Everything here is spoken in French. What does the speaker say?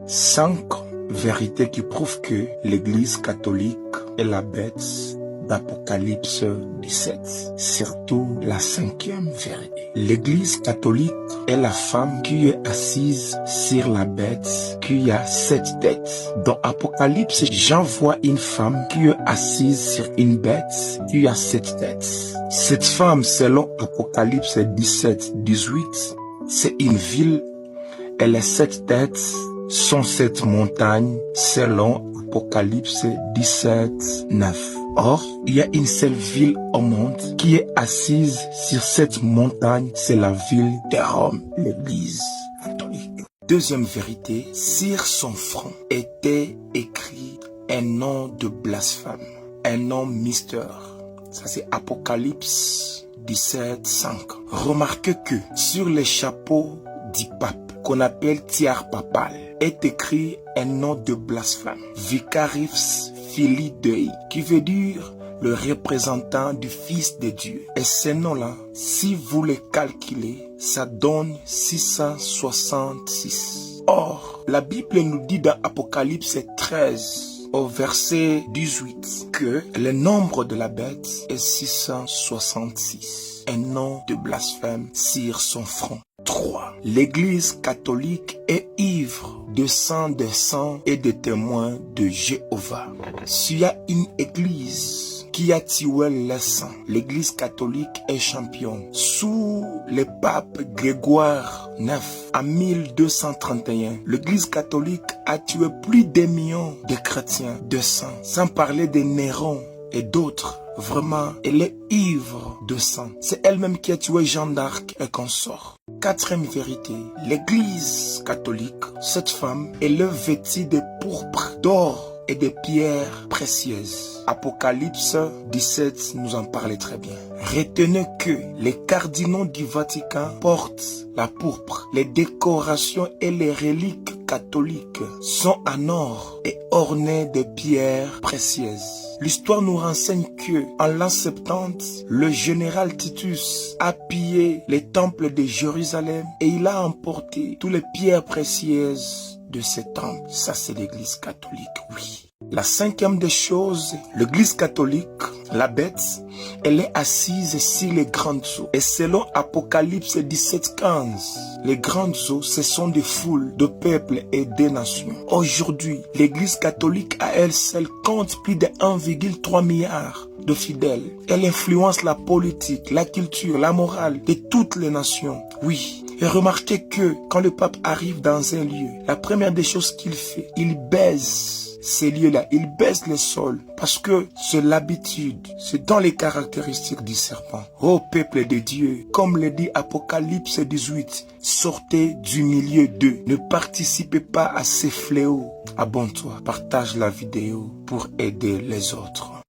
5 vérités qui prouvent que l'Église catholique est la bête d'Apocalypse 17. Surtout la 5e vérité. L'Église catholique est la femme qui est assise sur la bête qui a 7 têtes. Dans Apocalypse, Jean voit une femme qui est assise sur une bête qui a 7 têtes. Cette femme, selon Apocalypse 17-18, c'est une ville et les 7 têtes sont 7 montagnes selon Apocalypse 17-9. Or, il y a une seule ville au monde qui est assise sur cette montagne, c'est la ville de Rome, l'Église catholique. Deuxième vérité, sur son front était écrit un nom de blasphème, un nom mystère. Ça c'est Apocalypse 17-5. Remarquez que sur les chapeaux du pape, qu'on appelle tiare papal, est écrit un nom de blasphème, Vicarifs Filii Dei, qui veut dire le représentant du Fils de Dieu. Et ce nom-là, si vous les calculez, ça donne 666. Or, la Bible nous dit dans Apocalypse 13, au verset 18, que le nombre de la bête est 666. Un nom de blasphème sur son front. 3. L'Église catholique est ivre de sang et de témoins de Jéhovah. S'il y a une église qui a tué le sang, l'Église catholique est championne. Sous le pape Grégoire IX, en 1231, l'Église catholique a tué plus d'1 million de chrétiens de sang, sans parler de Néron et d'autres. Vraiment, elle est ivre de sang. C'est elle-même qui a tué Jeanne d'Arc et consort. 4e vérité, l'Église catholique, cette femme, elle est vêtue de pourpre, d'or et de pierres précieuses. Apocalypse 17 nous en parlait très bien. Retenez que les cardinaux du Vatican portent la pourpre. Les décorations et les reliques catholiques sont en or et ornées de pierres précieuses. L'histoire nous renseigne que, en l'an 70, le général Titus a pillé les temples de Jérusalem et il a emporté toutes les pierres précieuses de ces temples. Ça, c'est l'Église catholique, oui. La 5e des choses, l'Église catholique, la bête, elle est assise sur les grandes eaux. Et selon Apocalypse 17-15, les grandes eaux, ce sont des foules de peuples et des nations. Aujourd'hui, l'Église catholique à elle seule compte plus de 1,3 milliard de fidèles. Elle influence la politique, la culture, la morale de toutes les nations. Oui. Et remarquez que quand le pape arrive dans un lieu, la première des choses qu'il fait, il baise ces lieux-là, il baisse le sol parce que c'est l'habitude, c'est dans les caractéristiques du serpent. Ô peuple de Dieu, comme le dit Apocalypse 18, sortez du milieu d'eux, ne participez pas à ces fléaux. Abonne-toi, partage la vidéo pour aider les autres.